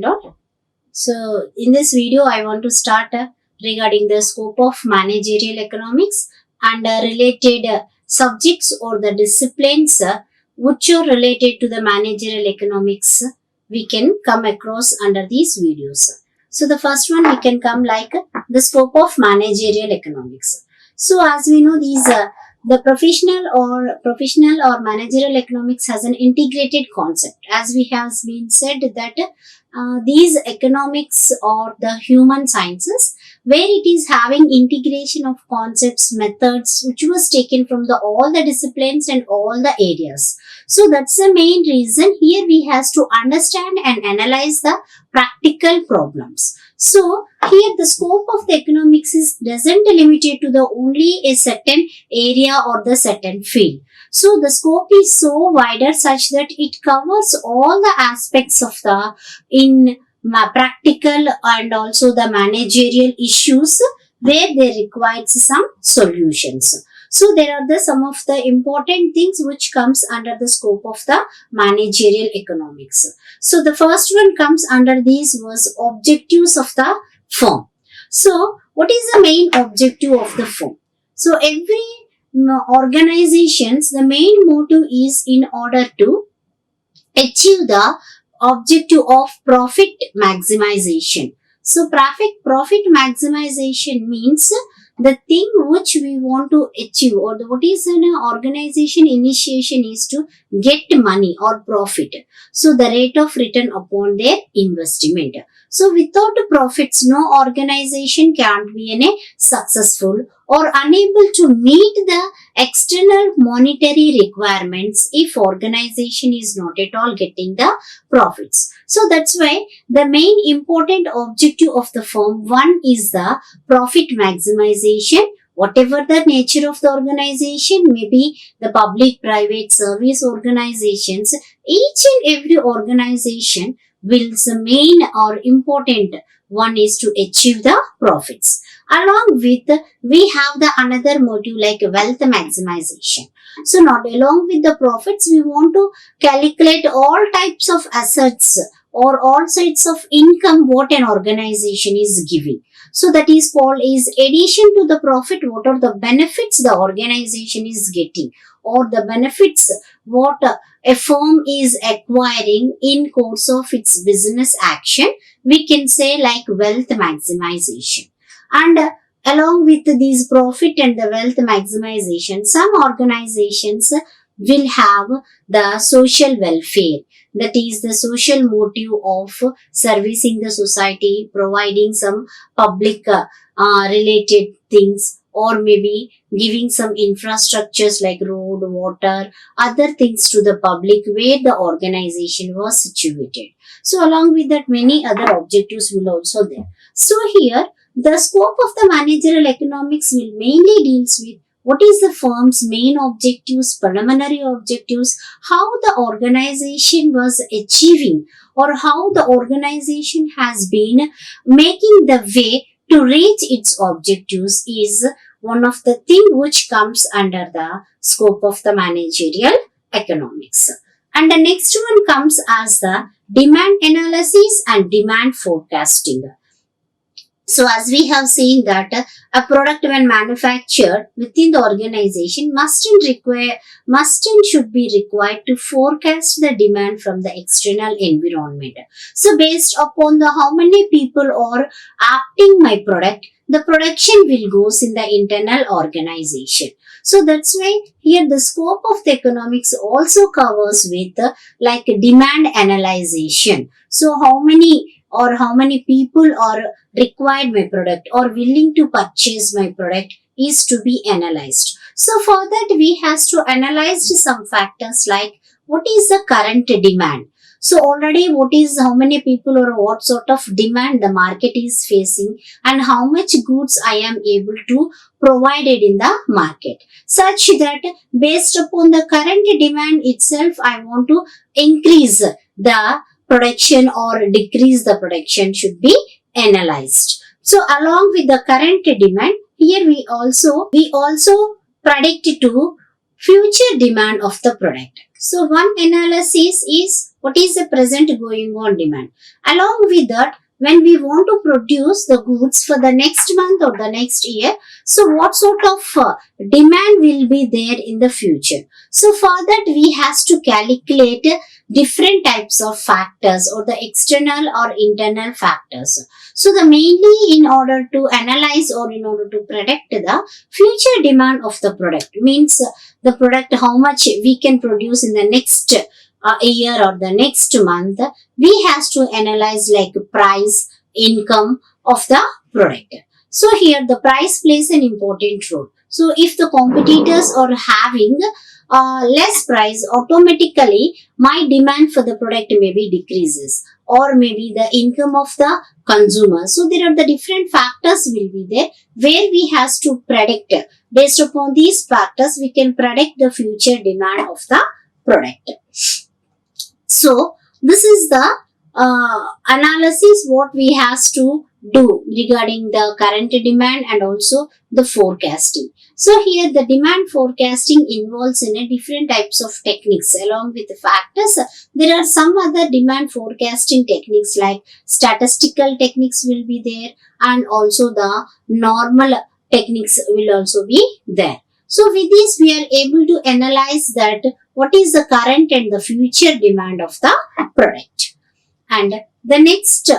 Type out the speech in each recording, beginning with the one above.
and all. So in this video, I want to start regarding the scope of managerial economics and related subjects or the disciplines which are related to the managerial economics we can come across under these videos. So the first one we can come like the scope of managerial economics. So as we know, these the professional or managerial economics has an integrated concept. As we have been said that these economics or the human sciences where it is having integration of concepts, methods which was taken from the all the disciplines and all the areas. So that's the main reason here we has to understand and analyze the practical problems. So here the scope of the economics is doesn't limit it to the only a certain area or the certain field. So the scope is so wider such that it covers all the aspects of the practical and also the managerial issues where they require some solutions. So there are some of the important things which comes under the scope of the managerial economics. So the first one comes under these was objectives of the firm. So what is the main objective of the firm? So every organizations, the main motive is in order to achieve the objective of profit maximization. So profit maximization means the thing which we want to achieve or what is an organization initiation is to get money or profit. So the rate of return upon their investment. So without profits, no organization can't be any successful or unable to meet the external monetary requirements if organization is not at all getting the profits. So that's why the main important objective of the firm, one is the profit maximization. Whatever the nature of the organization, maybe the public, private, service organizations, each and every organization will the main or important one is to achieve the profits. Along with we have the another motive like wealth maximization. So not along with the profits, we want to calculate all types of assets or all sides of income what an organization is giving. So that is called is addition to the profit, what are the benefits the organization is getting or the benefits what a firm is acquiring in course of its business action. We can say like wealth maximization. And along with these profit and the wealth maximization, some organizations will have the social welfare. That is the social motive of servicing the society, providing some public related things or maybe giving some infrastructures like road, water, other things to the public where the organization was situated. So along with that many other objectives will also there. So here the scope of the managerial economics will mainly deals with what is the firm's main objectives, preliminary objectives, how the organization was achieving or how the organization has been making the way to reach its objectives is one of the thing which comes under the scope of the managerial economics. And the next one comes as the demand analysis and demand forecasting. So as we have seen that a product when manufactured within the organization must and should be required to forecast the demand from the external environment. So based upon the how many people are opting my product, the production will goes in the internal organization. So that's why here the scope of the economics also covers with like demand analyzation. So how many people are required my product or willing to purchase my product is to be analyzed. So for that we has to analyze some factors like what is the current demand. So already how many people or what sort of demand the market is facing and how much goods I am able to provide it in the market. Such that based upon the current demand itself, I want to increase the production or decrease the production should be analyzed. So along with the current demand, here we also predict to future demand of the product. So one analysis is what is the present going on demand. Along with that, when we want to produce the goods for the next month or the next year, so what sort of demand will be there in the future. So for that we has to calculate different types of factors or the external or internal factors. So the mainly in order to analyze or in order to predict the future demand of the product, means the product how much we can produce in the next year or the next month, we has to analyze like price, income of the product. So here the price plays an important role. So if the competitors are having less price, automatically my demand for the product maybe decreases, or maybe the income of the consumer. So there are the different factors will be there where we has to predict. Based upon these factors, we can predict the future demand of the product. So this is the analysis what we has to do regarding the current demand and also the forecasting. So here the demand forecasting involves in a different types of techniques along with the factors. There are some other demand forecasting techniques like statistical techniques will be there, and also the normal techniques will also be there. So with this we are able to analyze that what is the current and the future demand of the product. And the next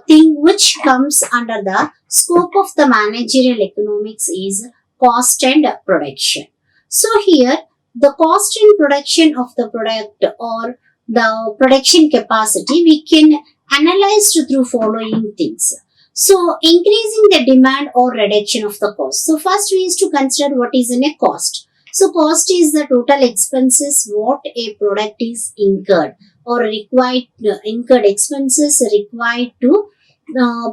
thing which comes under the scope of the managerial economics is cost and production. So here the cost and production of the product or the production capacity we can analyze through following things. So increasing the demand or reduction of the cost. So first we is to consider what is in a cost. So cost is the total expenses what a product is incurred or required, incurred expenses required to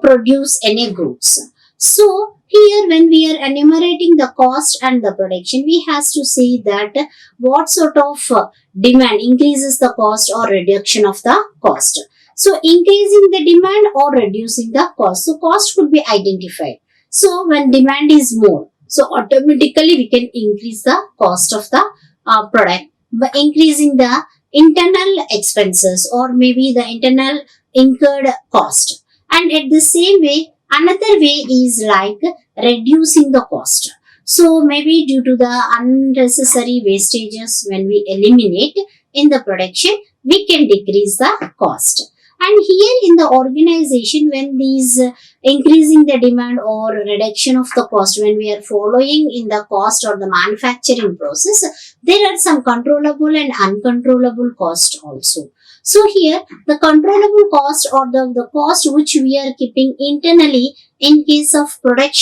produce any goods. So here when we are enumerating the cost and the production, we has to see that what sort of demand increases the cost or reduction of the cost. So increasing the demand or reducing the cost. So cost could be identified. So when demand is more, so automatically we can increase the cost of the product by increasing the internal expenses or maybe the internal incurred cost. And at the same way, another way is like reducing the cost. So maybe due to the unnecessary wastages when we eliminate in the production, we can decrease the cost. And here in the organization, when these increasing the demand or reduction of the cost, when we are following in the cost or the manufacturing process, there are some controllable and uncontrollable cost also. So here the controllable cost or the cost which we are keeping internally in case of product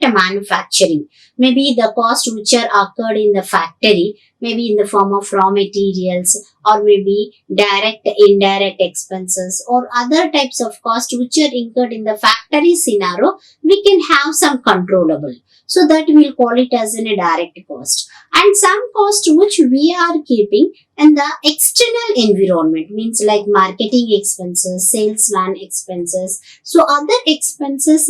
manufacturing, maybe the cost which are occurred in the factory, maybe in the form of raw materials or maybe direct indirect expenses or other types of cost which are incurred in the factory scenario, we can have some controllable. So that we'll call it as in a direct cost. And some cost which we are keeping in the external environment, means like marketing expenses, salesman expenses. So other expenses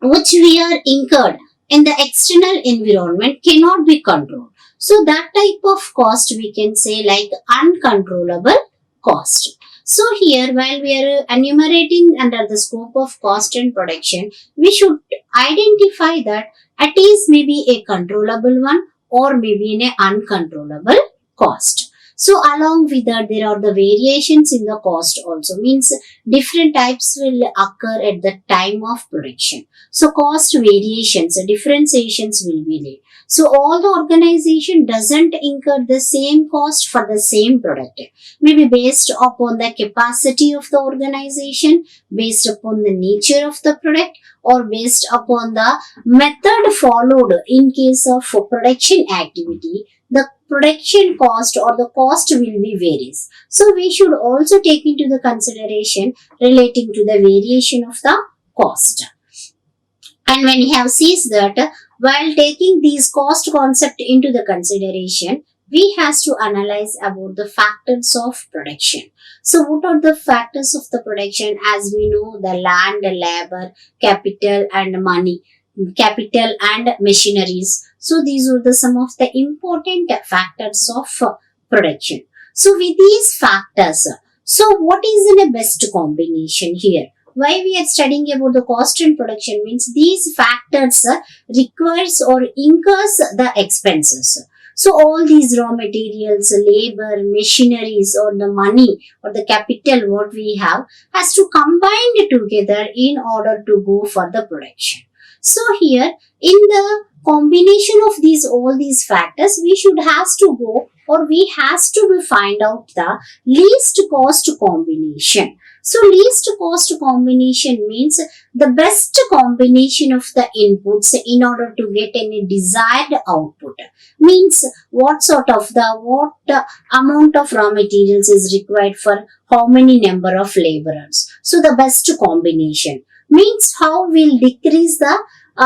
which we are incurred in the external environment cannot be controlled. So that type of cost we can say like uncontrollable cost. So here while we are enumerating under the scope of cost and production, we should identify that it is maybe a controllable one or maybe an uncontrollable cost. So along with that there are the variations in the cost also, means different types will occur at the time of production. So cost variations, differentiations will be there. So all the organization doesn't incur the same cost for the same product. Maybe based upon the capacity of the organization, based upon the nature of the product, or based upon the method followed in case of production activity, the production cost or the cost will be varies. So we should also take into the consideration relating to the variation of the cost. And when you have sees that while taking these cost concept into the consideration, we has to analyze about the factors of production. So what are the factors of the production? As we know, the land, labor, capital and money, capital and machineries. So these are the some of the important factors of production. So with these factors, so what is in a best combination here? Why we are studying about the cost and production means these factors requires or incurs the expenses. So all these raw materials, labor, machineries or the money or the capital what we have has to combine together in order to go for the production. So here in the combination of these all these factors we should has to go or we has to be find out the least cost combination. So least cost combination means the best combination of the inputs in order to get any desired output. Means what sort of the what amount of raw materials is required for how many number of laborers. So the best combination means how we'll decrease the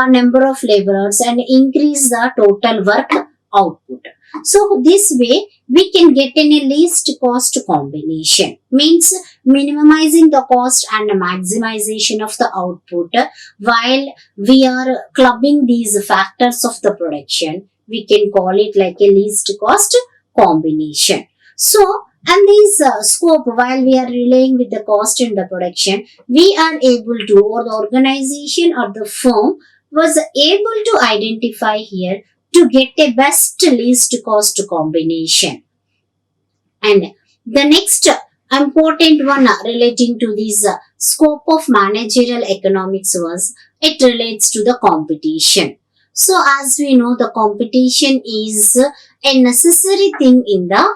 number of laborers and increase the total work output. So this way we can get any least cost combination means minimizing the cost and maximization of the output while we are clubbing these factors of the production. We can call it like a least cost combination. So and this scope while we are relaying with the cost in the production we are able to or the organization or the firm was able to identify here to get a best least cost combination. And the next important one relating to this scope of managerial economics was it relates to the competition. So as we know the competition is a necessary thing in the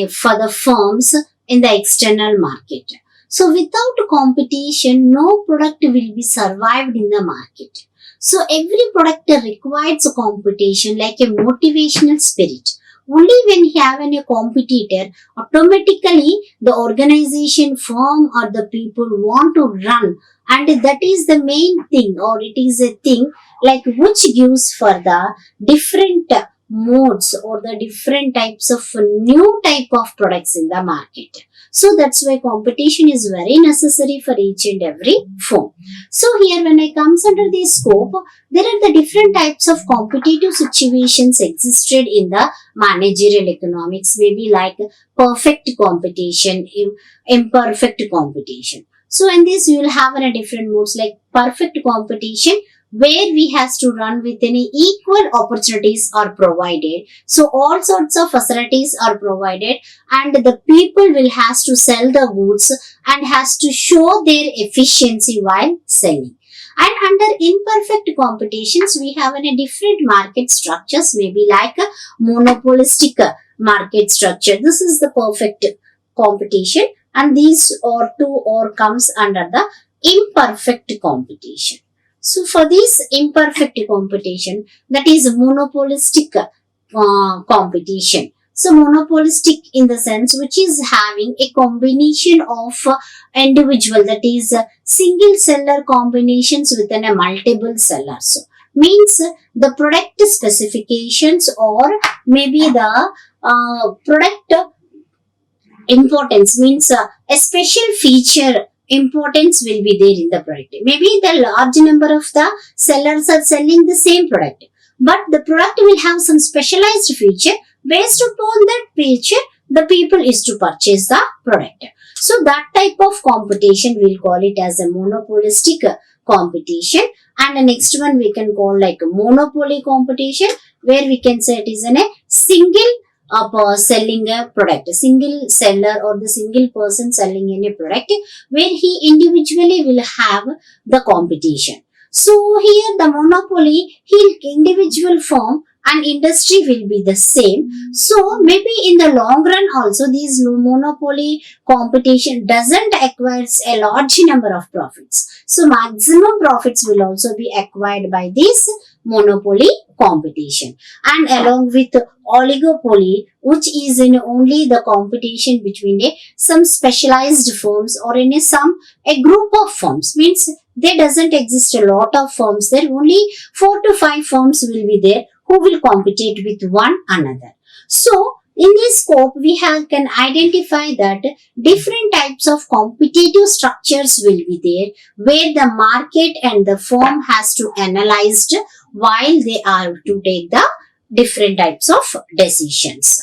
for the firms in the external market. So without competition no product will be survived in the market. So every product requires a competition like a motivational spirit. Only when you have a competitor, automatically the organization, firm or the people want to run and that is the main thing or it is a thing like which gives for the different modes or the different types of new type of products in the market. So that's why competition is very necessary for each and every firm. So here when I comes under this scope, there are the different types of competitive situations existed in the managerial economics, maybe like perfect competition, imperfect competition. So in this you will have a different modes like perfect competition where we has to run with any equal opportunities are provided. So all sorts of facilities are provided and the people will has to sell the goods and has to show their efficiency while selling. And under imperfect competitions, we have a different market structures, maybe like a monopolistic market structure. This is the perfect competition and these or two or comes under the imperfect competition. So for this imperfect competition, that is monopolistic competition. So monopolistic in the sense which is having a combination of individual, that is single seller combinations within a multiple sellers. So means the product specifications or maybe the product importance means a special feature importance will be there in the product. Maybe the large number of the sellers are selling the same product, but the product will have some specialized feature. Based upon that feature, the people is to purchase the product. So that type of competition we'll call it as a monopolistic competition. And the next one we can call like a monopoly competition, where we can say it is in a single selling a product, a single seller or the single person selling any product where he individually will have the competition. So here the monopoly, individual firm and industry will be the same. So maybe in the long run also this monopoly competition doesn't acquire a large number of profits. So maximum profits will also be acquired by this monopoly competition. And along with oligopoly, which is in only the competition between some specialized firms or in a group of firms, means there doesn't exist a lot of firms there, only 4 to 5 firms will be there who will compete with one another. So in this scope, we can identify that different types of competitive structures will be there, where the market and the firm has to analyze while they are to take the different types of decisions.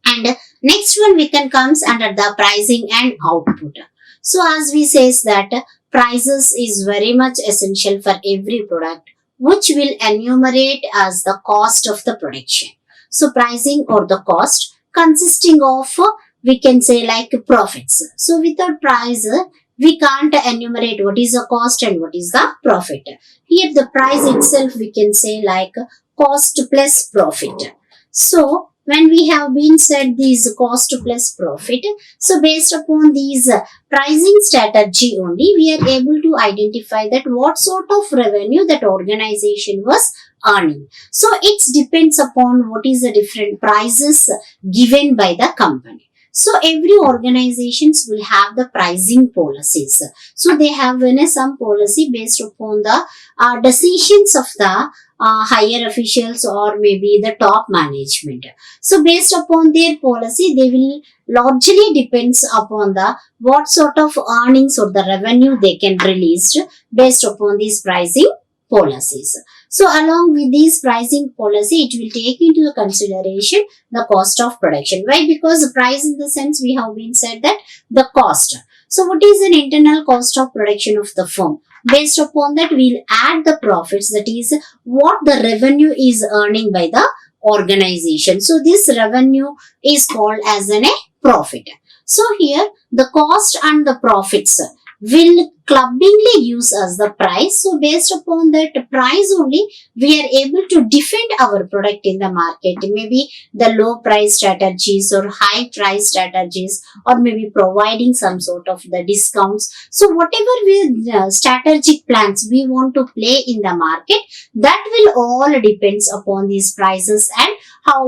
And next one we can comes under the pricing and output. So as we says that prices is very much essential for every product, which will enumerate as the cost of the production. So pricing or the cost consisting of we can say like profits. So without price we can't enumerate what is the cost and what is the profit. Here the price itself we can say like cost plus profit. So when we have been said these cost plus profit, so based upon these pricing strategy only, we are able to identify that what sort of revenue that organization was earning. So it depends upon what is the different prices given by the company. So every organizations will have the pricing policies. So they have some policy based upon the decisions of the higher officials or maybe the top management. So based upon their policy, they will largely depends upon the what sort of earnings or the revenue they can release based upon these pricing policies. So along with these pricing policy, it will take into consideration the cost of production. Why? Because the price in the sense we have been said that the cost. So what is an internal cost of production of the firm? Based upon that, we'll add the profits, that is what the revenue is earning by the organization. So this revenue is called as a profit. So here the cost and the profits will clubbingly use as the price. So based upon that price only, we are able to defend our product in the market. Maybe the low price strategies or high price strategies, or maybe providing some sort of the discounts. So whatever we strategic plans we want to play in the market, that will all depends upon these prices and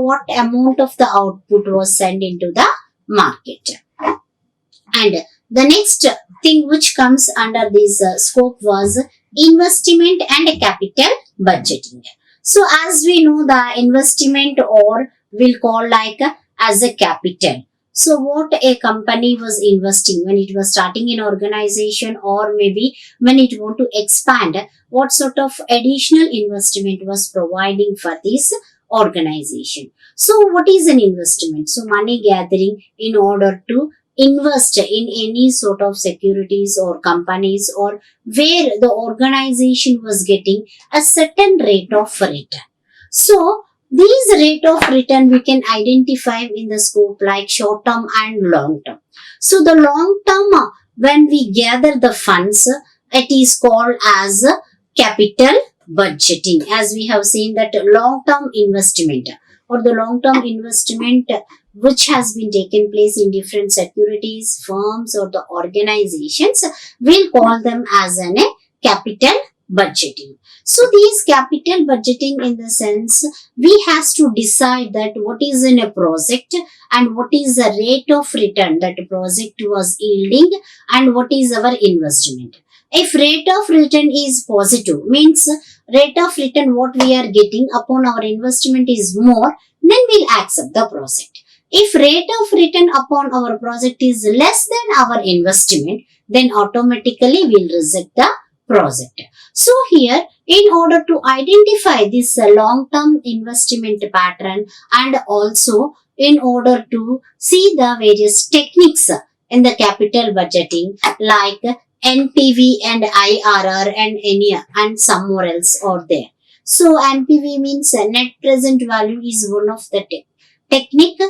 what amount of the output was sent into the market. And the next thing which comes under this scope was investment and capital budgeting. So as we know, the investment or will call like as a capital. So what a company was investing when it was starting an organization, or maybe when it want to expand, what sort of additional investment was providing for this organization. So what is an investment? So money gathering in order to invest in any sort of securities or companies, or where the organization was getting a certain rate of return. So these rate of return we can identify in the scope like short term and long term. So the long term, when we gather the funds, it is called as capital budgeting. As we have seen that long term investment or the long term investment which has been taken place in different securities, firms or the organizations, we'll call them as a capital budgeting. So these capital budgeting in the sense, we has to decide that what is in a project and what is the rate of return that project was yielding and what is our investment. If rate of return is positive, means rate of return what we are getting upon our investment is more, then we'll accept the project. If rate of return upon our project is less than our investment, then automatically we'll reject the project. So here, in order to identify this long-term investment pattern, and also in order to see the various techniques in the capital budgeting like NPV and IRR and somewhere else or there. So NPV means net present value is one of the technique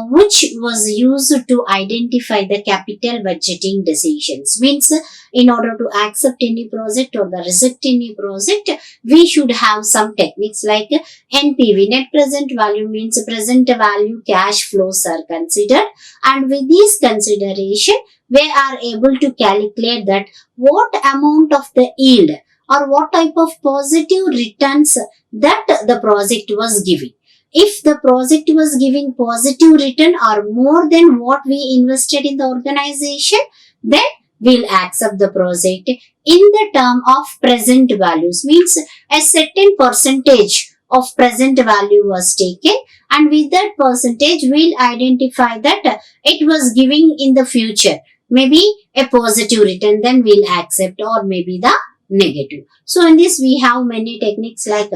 which was used to identify the capital budgeting decisions. Means in order to accept any project or the reject any project, we should have some techniques like NPV, net present value means present value cash flows are considered, and with these consideration we are able to calculate that what amount of the yield or what type of positive returns that the project was giving. If the project was giving positive return or more than what we invested in the organization, then we'll accept the project in the term of present values. Means a certain percentage of present value was taken, and with that percentage we'll identify that it was giving in the future maybe a positive return, then we'll accept, or maybe the negative. So in this we have many techniques like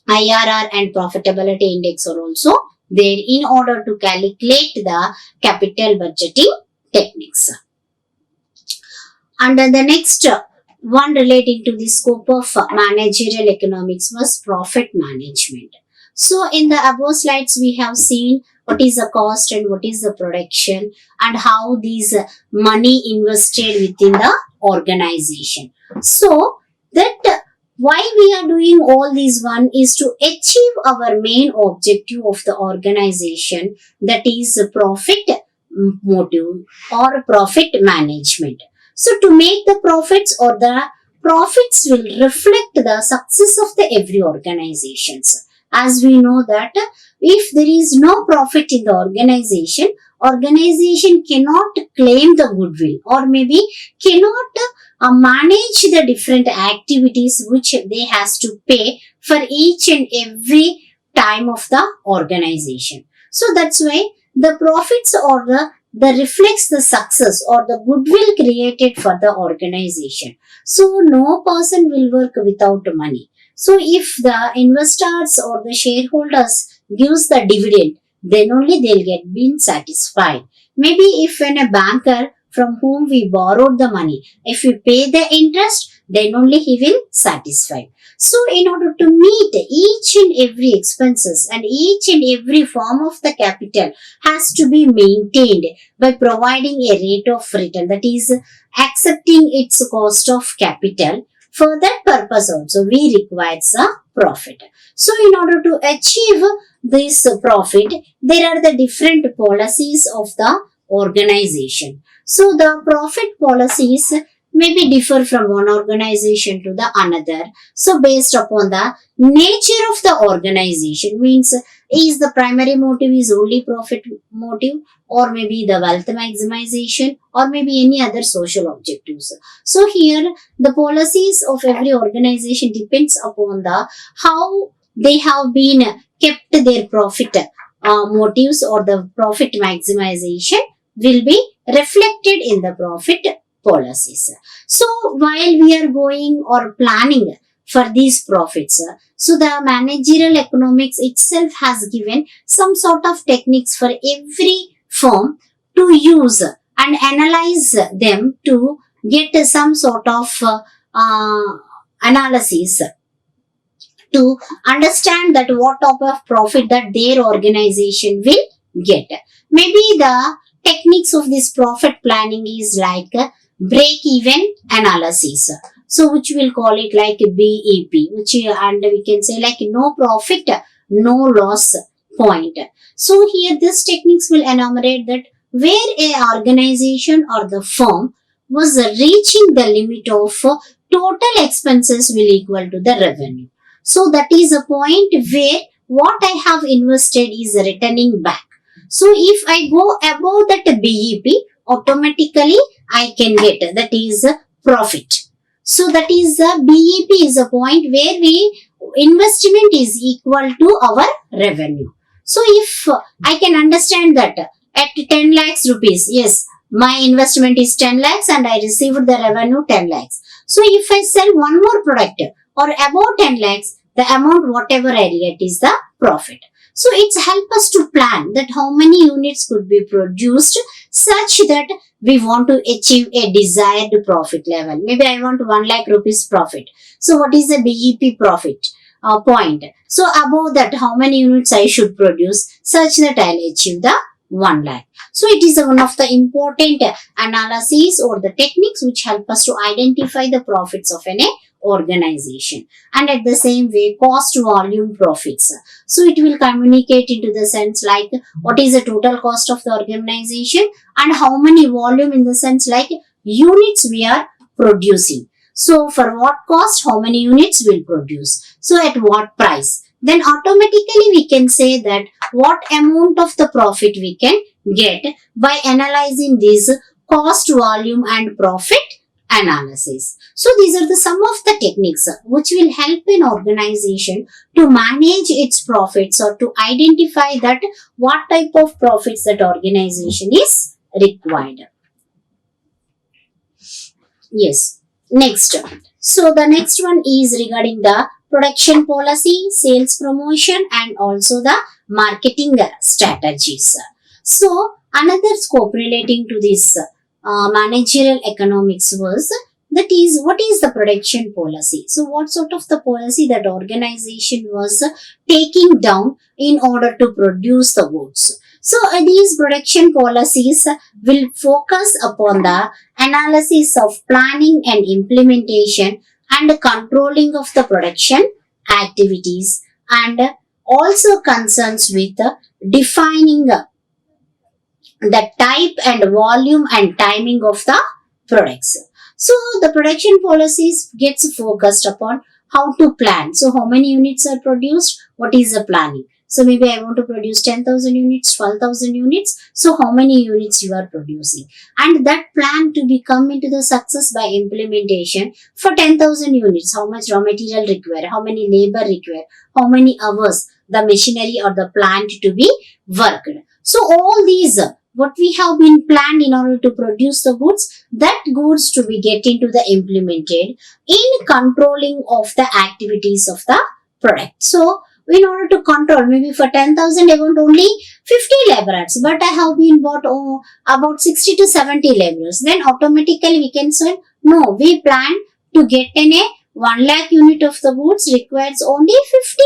IRR and profitability index are also there in order to calculate the capital budgeting techniques. And the next one relating to the scope of managerial economics was profit management. So in the above slides, we have seen what is the cost and what is the production and how these money invested within the organization. So that why we are doing all these one is to achieve our main objective of the organization, that is profit motive or profit management. So to make the profits, or the profits will reflect the success of the every organizations. As we know that if there is no profit in the organization cannot claim the goodwill, or maybe cannot manage the different activities which they has to pay for each and every time of the organization. So that's why the profits or the reflects the success or the goodwill created for the organization. So no person will work without money. So if the investors or the shareholders gives the dividend, then only they'll get been satisfied. Maybe if when a banker from whom we borrowed the money, if we pay the interest, then only he will satisfy. So in order to meet each and every expenses and each and every form of the capital has to be maintained by providing a rate of return, that is accepting its cost of capital. For that purpose also we require a profit. So in order to achieve this profit, there are the different policies of the organization. So the profit policies maybe differ from one organization to the another. So based upon the nature of the organization, means is the primary motive is only profit motive, or maybe the wealth maximization, or maybe any other social objectives. So here the policies of every organization depends upon the how they have been kept their profit motives, or the profit maximization will be reflected in the profit policies. So while we are going or planning for these profits, so the managerial economics itself has given some sort of techniques for every firm to use and analyze them to get some sort of analysis to understand that what type of profit that their organization will get. Maybe the techniques of this profit planning is like break-even analysis. So which we'll call it like BEP, which and we can say like no profit, no loss point. So here this techniques will enumerate that where a organization or the firm was reaching the limit of total expenses will equal to the revenue. So that is a point where what I have invested is returning back. So if I go above that BEP, automatically I can get that is profit. So that is the BEP is a point where we investment is equal to our revenue. So if I can understand that at 10 lakhs rupees, yes, my investment is 10 lakhs and I received the revenue 10 lakhs. So if I sell one more product or above 10 lakhs, the amount whatever I get is the profit. So it's help us to plan that how many units could be produced such that we want to achieve a desired profit level. Maybe I want 1 lakh rupees profit. So what is the BEP profit point? So above that how many units I should produce such that I'll achieve the 1 lakh. So it is one of the important analyses or the techniques which help us to identify the profits of an organization. And at the same way cost volume profits. So it will communicate into the sense like what is the total cost of the organization and how many volume in the sense like units we are producing. So for what cost, how many units will produce. So at what price. Then automatically we can say that what amount of the profit we can get by analyzing this cost, volume and profit analysis. So these are the some of the techniques which will help an organization to manage its profits or to identify that what type of profits that organization is required. Yes. Next, So the next one is regarding the production policy, sales promotion, and also the marketing strategies. So another scope relating to this managerial economics was, that is, what is the production policy? So what sort of the policy that organization was taking down in order to produce the goods. So these production policies will focus upon the analysis of planning and implementation and controlling of the production activities, and also concerns with defining the type and volume and timing of the products. So the production policies gets focused upon how to plan. So how many units are produced? What is the planning? So maybe I want to produce 10,000 units, 12,000 units. So how many units you are producing? And that plan to be come into the success by implementation for 10,000 units. How much raw material required? How many labor required? How many hours the machinery or the plant to be worked? So all these what we have been planned in order to produce the goods, that goods to be get into the implemented in controlling of the activities of the product. So in order to control, maybe for 10,000 I want only 50 laborers, but I have been bought about 60 to 70 laborers, then automatically we can say no, we plan to get in a 1 lakh unit of the goods requires only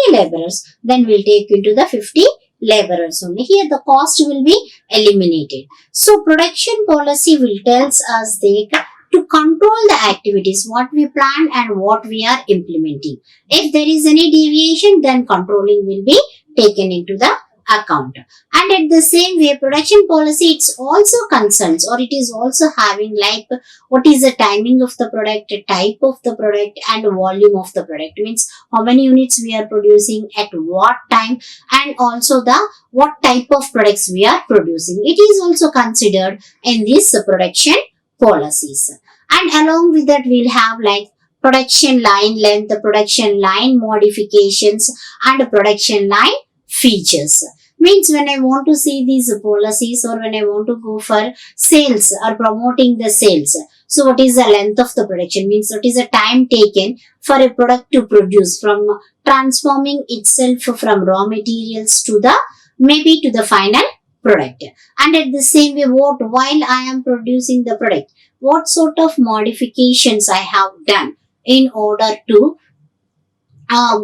50 laborers, then we'll take into the 50 laborers only. Here the cost will be eliminated. So production policy will tells us to control the activities, what we plan and what we are implementing. If there is any deviation, then controlling will be taken into the account. And at the same way, production policy, it's also concerns, or it is also having like what is the timing of the product, type of the product, and volume of the product. Means how many units we are producing at what time, and also the what type of products we are producing. It is also considered in this production policies. And along with that, we'll have like production line length, production line modifications, and production line features. Means when I want to see these policies, or when I want to go for sales or promoting the sales, so what is the length of the production? Means what is the time taken for a product to produce, from transforming itself from raw materials to the maybe to the final product. And at the same way, what while I am producing the product, what sort of modifications I have done in order to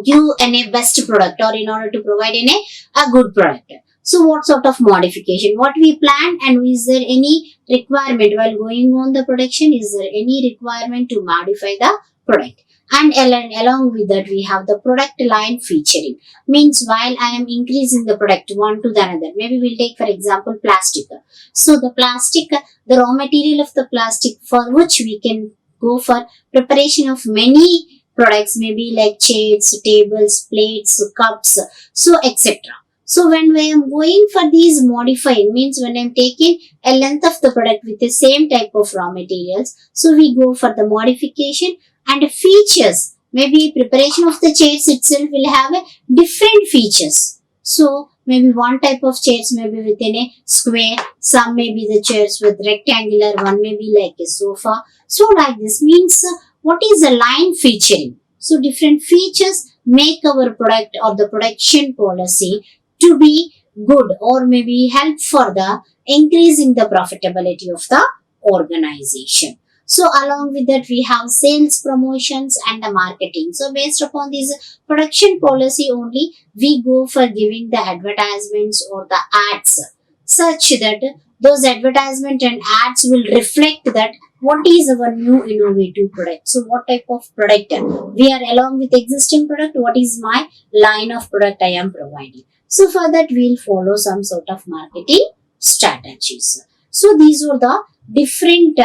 give a best product, or in order to provide a good product. So what sort of modification, what we plan, and is there any requirement while going on the production, is there any requirement to modify the product? And along with that, we have the product line featuring. Means while I am increasing the product one to the another, maybe we'll take for example plastic. So the plastic, the raw material of the plastic, for which we can go for preparation of many products, maybe like chairs, tables, plates, cups, so etc. So when I am going for these modifying, means when I am taking a length of the product with the same type of raw materials, so we go for the modification. And features, maybe preparation of the chairs itself will have a different features. So maybe one type of chairs may be within a square, some may be the chairs with rectangular, one may be like a sofa. So like this means what is the line featuring? So different features make our product or the production policy to be good, or maybe help for the increasing the profitability of the organization. So along with that, we have sales, promotions, and the marketing. So based upon this production policy only, we go for giving the advertisements or the ads, such that those advertisement and ads will reflect that what is our new innovative product. So what type of product we are, along with existing product, what is my line of product I am providing. So for that, we'll follow some sort of marketing strategies. So these were the different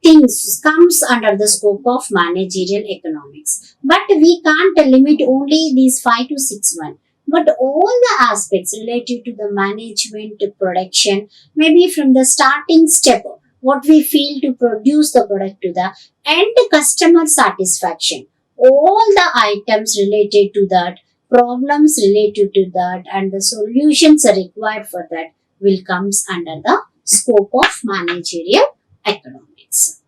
things comes under the scope of managerial economics. But we can't limit only these 5 to 6 1. But all the aspects related to the management, to production, maybe from the starting step, what we feel to produce the product to the end customer satisfaction, all the items related to that, problems related to that, and the solutions are required for that will comes under the scope of managerial economics.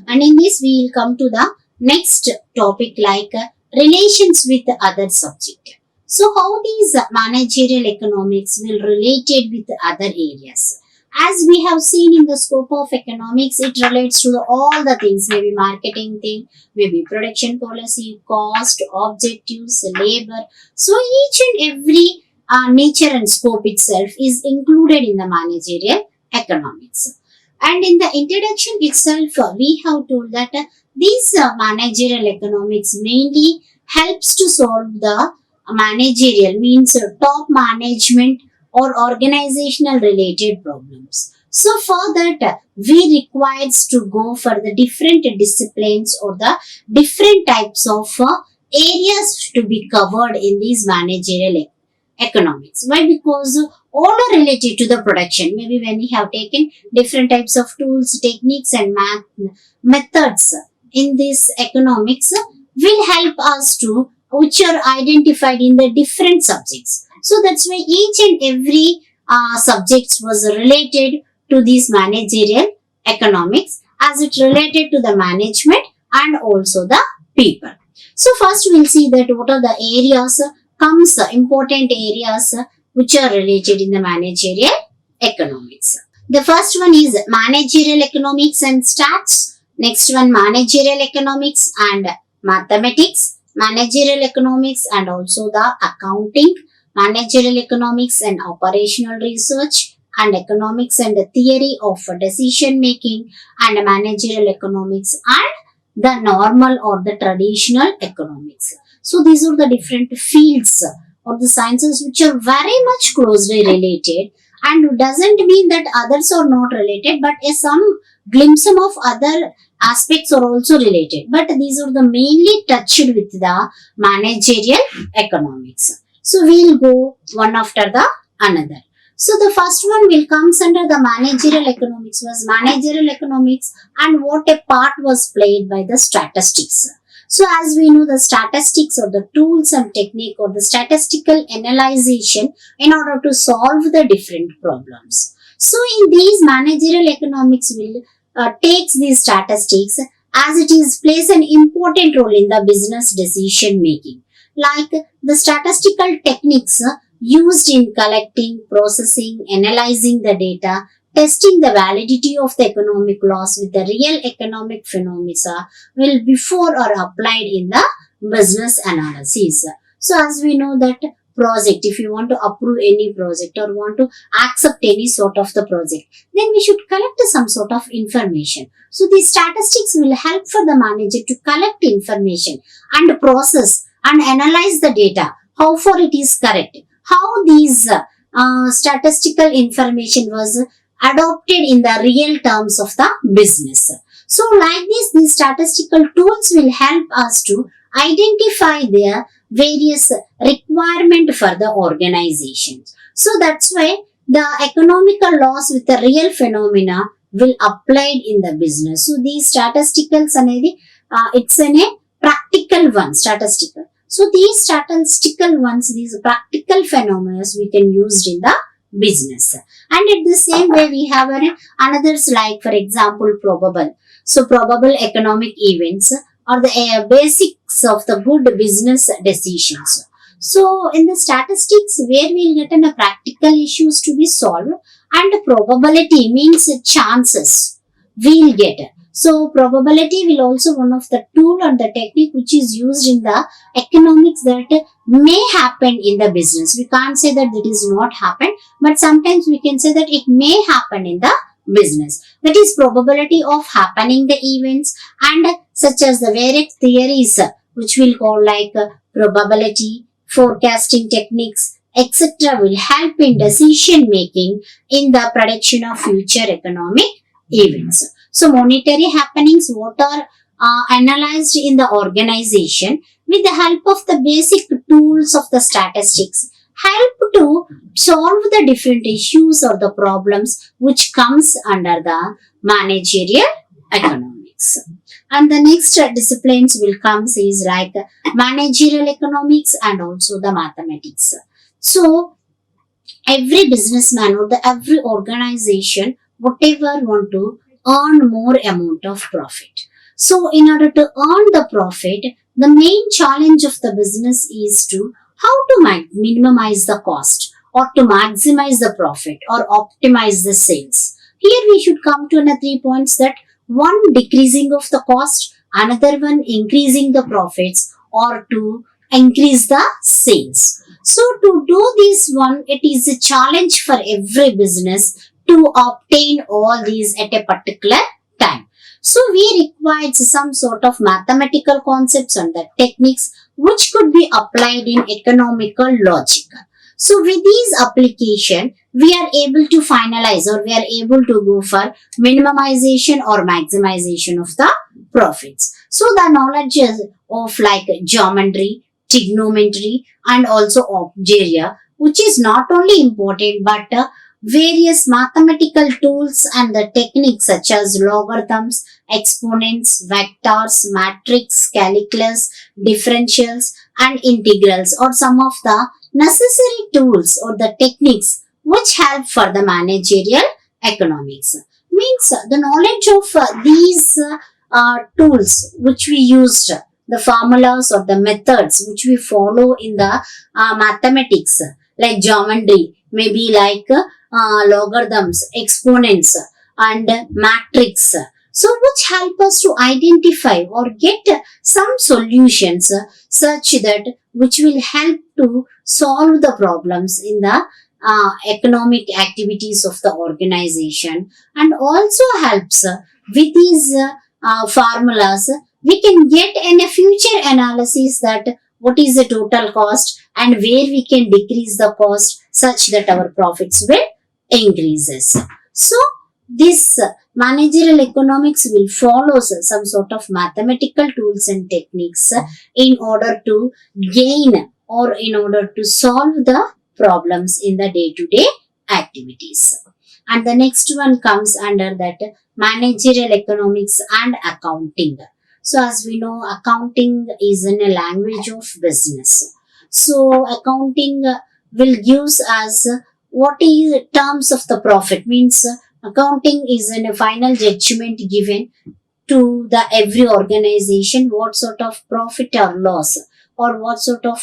And in this, we will come to the next topic like relations with other subject. So, how these managerial economics will related with other areas? As we have seen in the scope of economics, it relates to all the things, maybe marketing thing, maybe production policy, cost, objectives, labor. So each and every nature and scope itself is included in the managerial economics. And in the introduction itself, we have told that these managerial economics mainly helps to solve the managerial means top management or organizational related problems. So for that, we requires to go for the different disciplines or the different types of areas to be covered in these managerial economics. Why? Because all are related to the production. Maybe when we have taken different types of tools, techniques and methods in this economics will help us to which are identified in the different subjects. So that's why each and every subjects was related to this managerial economics as it related to the management and also the people. So first we'll see that what are the areas comes important areas which are related in the managerial economics. The first one is managerial economics and stats. Next one managerial economics and mathematics, managerial economics and also the accounting, managerial economics and operational research, and economics and the theory of decision making, and managerial economics and the normal or the traditional economics. So these are the different fields or the sciences which are very much closely related, and doesn't mean that others are not related, but some glimpse of other aspects are also related, but these are the mainly touched with the managerial economics. So we'll go one after the another. So the first one will comes under the managerial economics was managerial economics and what a part was played by the statistics. So as we know, the statistics or the tools and technique or the statistical analyzation in order to solve the different problems. So in these managerial economics will takes these statistics as it is plays an important role in the business decision making. Like the statistical techniques used in collecting, processing, analyzing the data, testing the validity of the economic laws with the real economic phenomena will before or applied in the business analysis. So as we know that project, if you want to approve any project or want to accept any sort of the project, then we should collect some sort of information. So these statistics will help for the manager to collect information and process and analyze the data, how far it is correct, how these statistical information was adopted in the real terms of the business. So like this, these statistical tools will help us to identify their various requirement for the organizations. So that's why the economical laws with the real phenomena will applied in the business. So these statisticals it's a practical one, statistical. So these statistical ones, these practical phenomena we can use in the business. And at the same way we have another's like for example probable. So probable economic events are the basics of the good business decisions. So in the statistics where we'll get a practical issues to be solved, and probability means chances we'll get. So probability will also one of the tool and the technique which is used in the economics that may happen in the business. We can't say that it is not happen, but sometimes we can say that it may happen in the business. That is probability of happening the events, and such as the various theories which we'll call like probability, forecasting techniques, etc. will help in decision making in the prediction of future economic events. So monetary happenings what are analyzed in the organization with the help of the basic tools of the statistics help to solve the different issues or the problems which comes under the managerial economics. And the next disciplines will come is like managerial economics and also the mathematics. So every businessman or the every organization whatever want to earn more amount of profit. So in order to earn the profit, the main challenge of the business is to how to minimize the cost or to maximize the profit or optimize the sales. Here we should come to another 3 points, that one, decreasing of the cost, another one, increasing the profits, or to increase the sales. So to do this one, it is a challenge for every business to obtain all these at a particular time. So we required some sort of mathematical concepts and the techniques which could be applied in economical logic. So with these application, we are able to finalize or we are able to go for minimization or maximization of the profits. So the knowledge of like geometry, trigonometry and also algebra, which is not only important but various mathematical tools and the techniques such as logarithms, exponents, vectors, matrix, calculus, differentials and integrals or some of the necessary tools or the techniques which help for the managerial economics. Means the knowledge of these tools which we used, the formulas or the methods which we follow in the mathematics, like geometry, maybe like logarithms, exponents and matrix. So which help us to identify or get some solutions such that which will help to solve the problems in the economic activities of the organization, and also helps with these formulas we can get in a future analysis that what is the total cost and where we can decrease the cost such that our profits will increases. So this managerial economics will follow some sort of mathematical tools and techniques in order to gain or in order to solve the problems in the day-to-day activities. And the next one comes under that managerial economics and accounting. So as we know, accounting is in a language of business. So accounting will gives us what is terms of the profit, means accounting is in a final judgment given to the every organization what sort of profit or loss or what sort of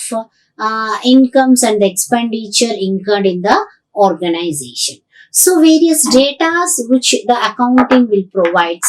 incomes and the expenditure incurred in the organization. So various data which the accounting will provide,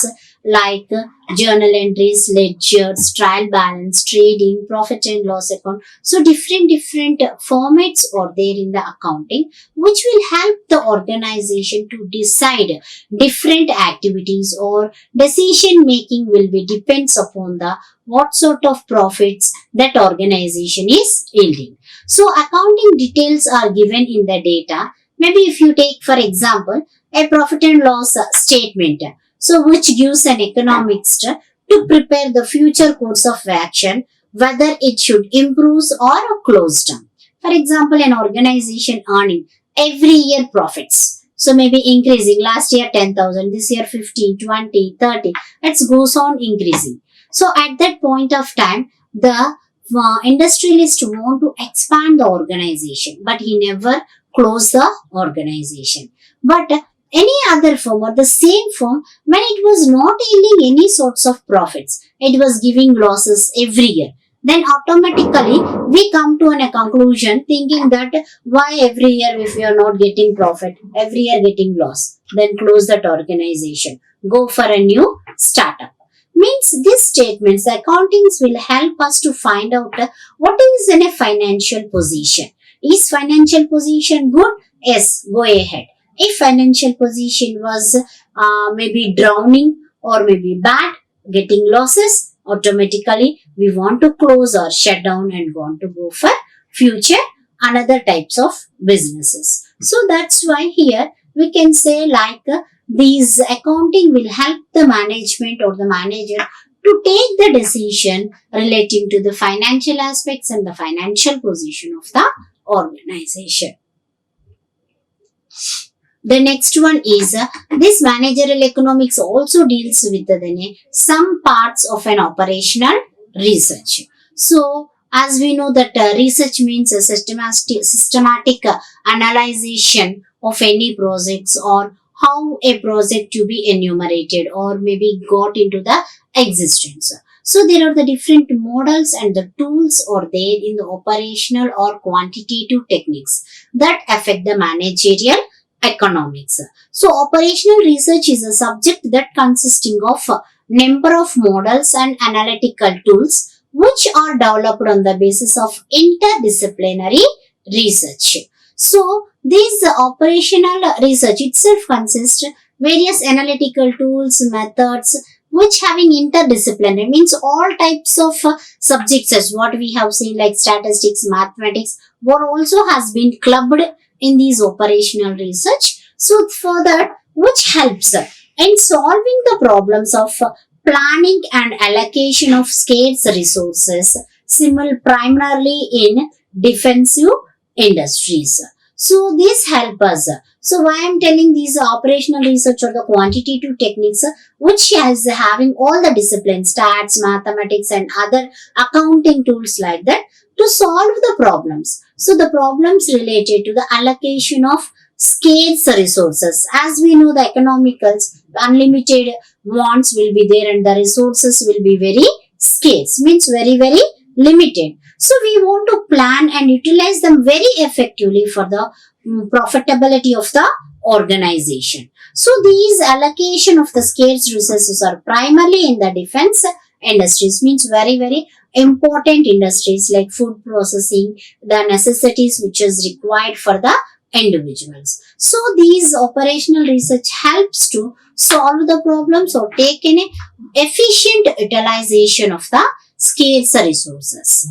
like journal entries, ledgers, trial balance, trading, profit and loss account. So different formats are there in the accounting which will help the organization to decide different activities, or decision making will be depends upon the what sort of profits that organization is yielding. So accounting details are given in the data. Maybe if you take for example a profit and loss statement, so which gives an economist to prepare the future course of action, whether it should improve or close down. For example, an organization earning every year profits. So maybe increasing, last year 10,000, this year 15, 20, 30, it goes on increasing. So at that point of time, the industrialist want to expand the organization, but he never close the organization. But any other firm or the same firm, when it was not yielding any sorts of profits, it was giving losses every year, then automatically we come to a conclusion thinking that why every year if we are not getting profit, every year getting loss, then close that organization, go for a new startup. Means these statements, the accountings will help us to find out what is in a financial position. Is financial position good? Yes, go ahead. If financial position was maybe drowning or maybe bad, getting losses, automatically we want to close or shut down and want to go for future another types of businesses. So that's why here we can say like these accounting will help the management or the manager to take the decision relating to the financial aspects and the financial position of the organization. The next one is this managerial economics also deals with some parts of an operational research. So as we know that research means a systematic analyzation of any projects or how a project to be enumerated or maybe got into the existence. So there are the different models and the tools are there in the operational or quantitative techniques that affect the managerial economics. So operational research is a subject that consisting of a number of models and analytical tools which are developed on the basis of interdisciplinary research. So this operational research itself consists various analytical tools, methods which having interdisciplinary means all types of subjects as what we have seen like statistics, mathematics, what also has been clubbed in these operational research. So for that, which helps in solving the problems of planning and allocation of scarce resources, primarily in defensive industries. So this help us. So why I'm telling these operational research or the quantitative techniques which is having all the disciplines, stats, mathematics and other accounting tools like that to solve the problems. So the problems related to the allocation of scarce resources. As we know the economicals, unlimited wants will be there and the resources will be very scarce, means very limited. So we want to plan and utilize them very effectively for the profitability of the organization. So these allocation of the scarce resources are primarily in the defense industries, means very important industries like food processing, the necessities which is required for the individuals. So these operational research helps to solve the problems or take an efficient utilization of the scarce resources.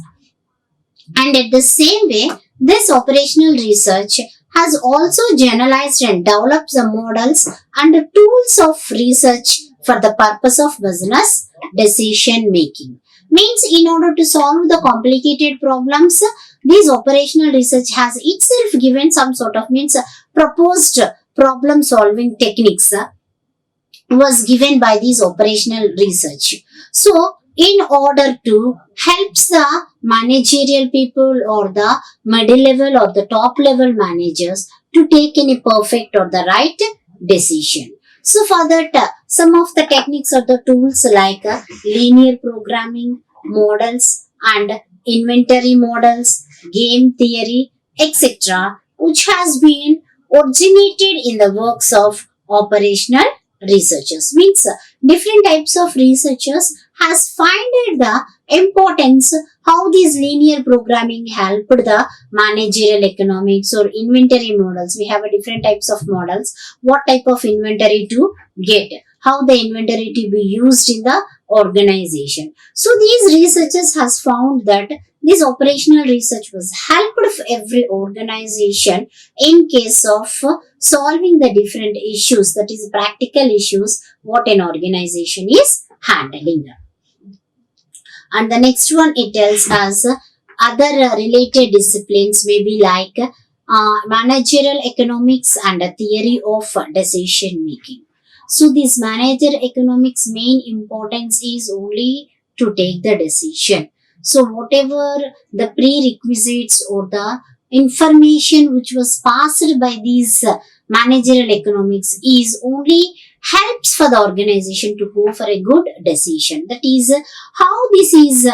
And at the same way, this operational research has also generalized and developed the models and the tools of research for the purpose of business decision making. Means in order to solve the complicated problems, this operational research has itself given some sort of means proposed problem solving techniques was given by these operational research. So in order to help the managerial people or the middle level or the top level managers to take any perfect or the right decision. So for that, some of the techniques or the tools like linear programming, models and inventory models, game theory, etc., which has been originated in the works of operational researchers. Means different types of researchers has finded the importance how these linear programming helped the managerial economics or inventory models. We have a different types of models, what type of inventory to get, how the inventory to be used in the organization. So these researchers has found that this operational research was helped for every organization in case of solving the different issues, that is practical issues what an organization is handling. And the next one, it tells us other related disciplines may be like managerial economics and a theory of decision making. So this manager economics main importance is only to take the decision. So whatever the prerequisites or the information which was passed by these managerial economics is only helps for the organization to go for a good decision. That is how this is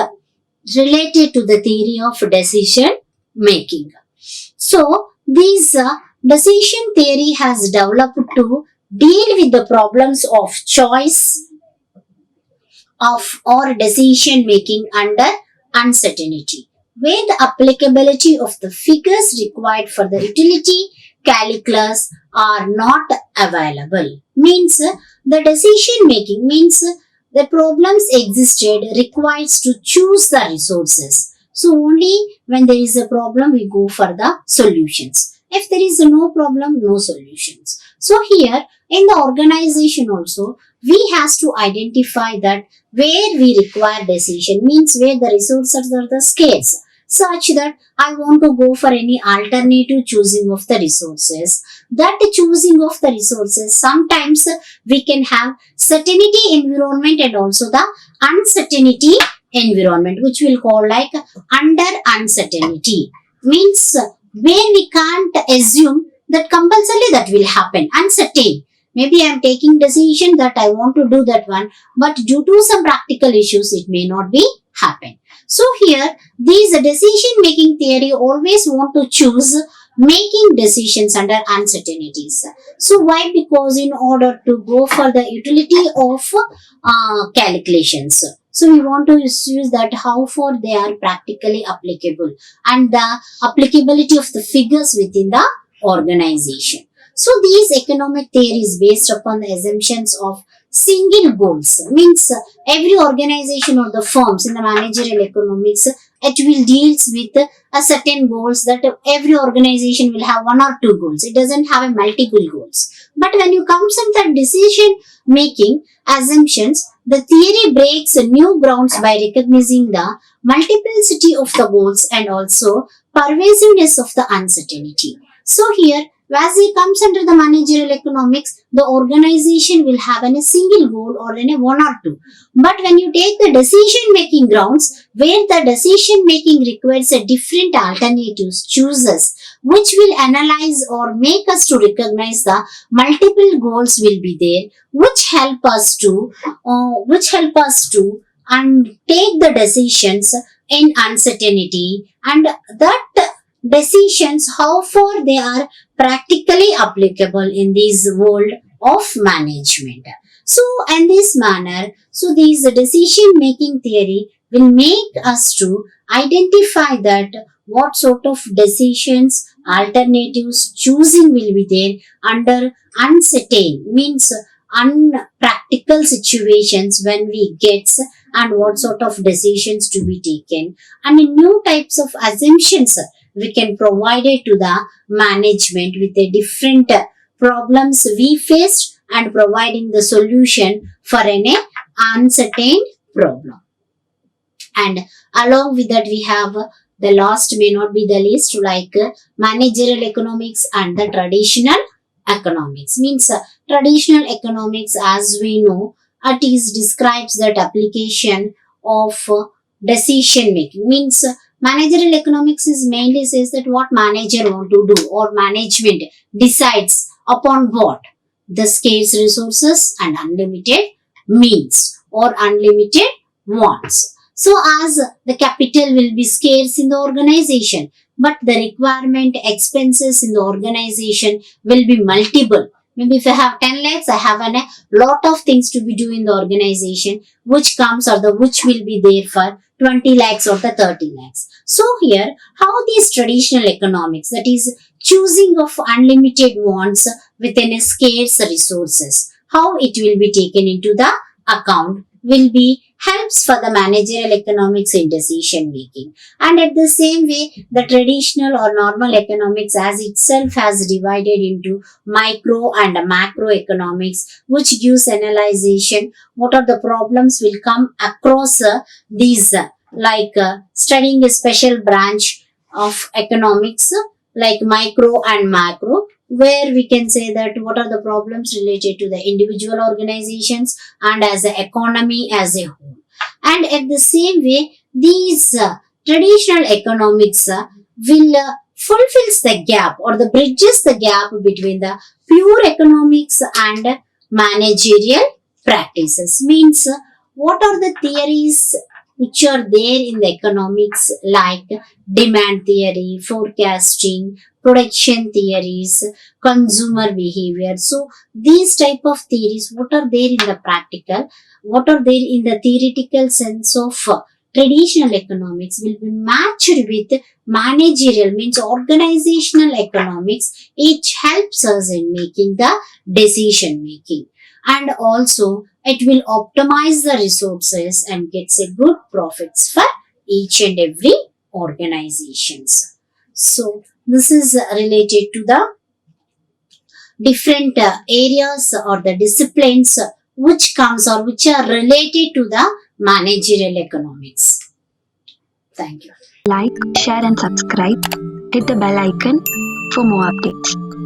related to the theory of decision making. So this decision theory has developed to deal with the problems of choice of or decision making under uncertainty, where the applicability of the figures required for the utility calculus are not available. Means the decision making means the problems existed requires to choose the resources. So only when there is a problem we go for the solutions. If there is no problem, no solutions. So here in the organization also we has to identify that where we require decision, means where the resources are the scarce, such that I want to go for any alternative choosing of the resources. That choosing of the resources, sometimes we can have certainty environment and also the uncertainty environment, which we'll call like under uncertainty. Means where we can't assume that compulsorily that will happen, uncertain. Maybe I am taking decision that I want to do that one, but due to some practical issues, it may not be happen. So here, these decision making theory always want to choose making decisions under uncertainties. So why? Because in order to go for the utility of calculations. So we want to use that how far they are practically applicable and the applicability of the figures within the organization. So these economic theories based upon the assumptions of single goals means every organization or the firms in the managerial economics it will deals with a certain goals that every organization will have one or two goals. It doesn't have a multiple goals. But when you come to the decision making assumptions, the theory breaks new grounds by recognizing the multiplicity of the goals and also pervasiveness of the uncertainty. So here, as it comes under the managerial economics, the organization will have a single goal or in a one or two. But when you take the decision making grounds, where the decision making requires a different alternatives, chooses, which will analyze or make us to recognize the multiple goals will be there, which help us to and take the decisions in uncertainty and that decisions how far they are practically applicable in this world of management. So in this manner, so these decision making theory will make us to identify that what sort of decisions alternatives choosing will be there under uncertain means unpractical situations when we get and what sort of decisions to be taken and new types of assumptions we can provide it to the management with the different problems we faced and providing the solution for an uncertain problem. And along with that, we have the last may not be the least like managerial economics and the traditional economics. Means traditional economics, as we know, it is describes that application of decision making. Means managerial economics is mainly says that what manager want to do or management decides upon what the scarce resources and unlimited means or unlimited wants. So as the capital will be scarce in the organization, but the requirement expenses in the organization will be multiple. Maybe if I have 10 lakhs, I have a lot of things to be do in the organization, which comes or the which will be there for 20 lakhs or the 30 lakhs. So here, how these traditional economics, that is choosing of unlimited wants within a scarce resources, how it will be taken into the account will be helps for the managerial economics in decision making. And at the same way, the traditional or normal economics as itself has divided into micro and macro economics, which gives analyzation what are the problems will come across these studying a special branch of economics like micro and macro, where we can say that what are the problems related to the individual organizations and as the economy as a whole. And at the same way, these traditional economics will fulfills the gap or the bridges the gap between the pure economics and managerial practices. Means what are the theories which are there in the economics like demand theory, forecasting, production theories, consumer behavior. So these type of theories, what are there in the practical, what are there in the theoretical sense of traditional economics will be matched with managerial means organizational economics. It helps us in making the decision making. And also it will optimize the resources and gets a good profits for each and every organizations. So this is related to the different areas or the disciplines which comes or which are related to the managerial economics. Thank you. Like, share and subscribe. Hit the bell icon for more updates.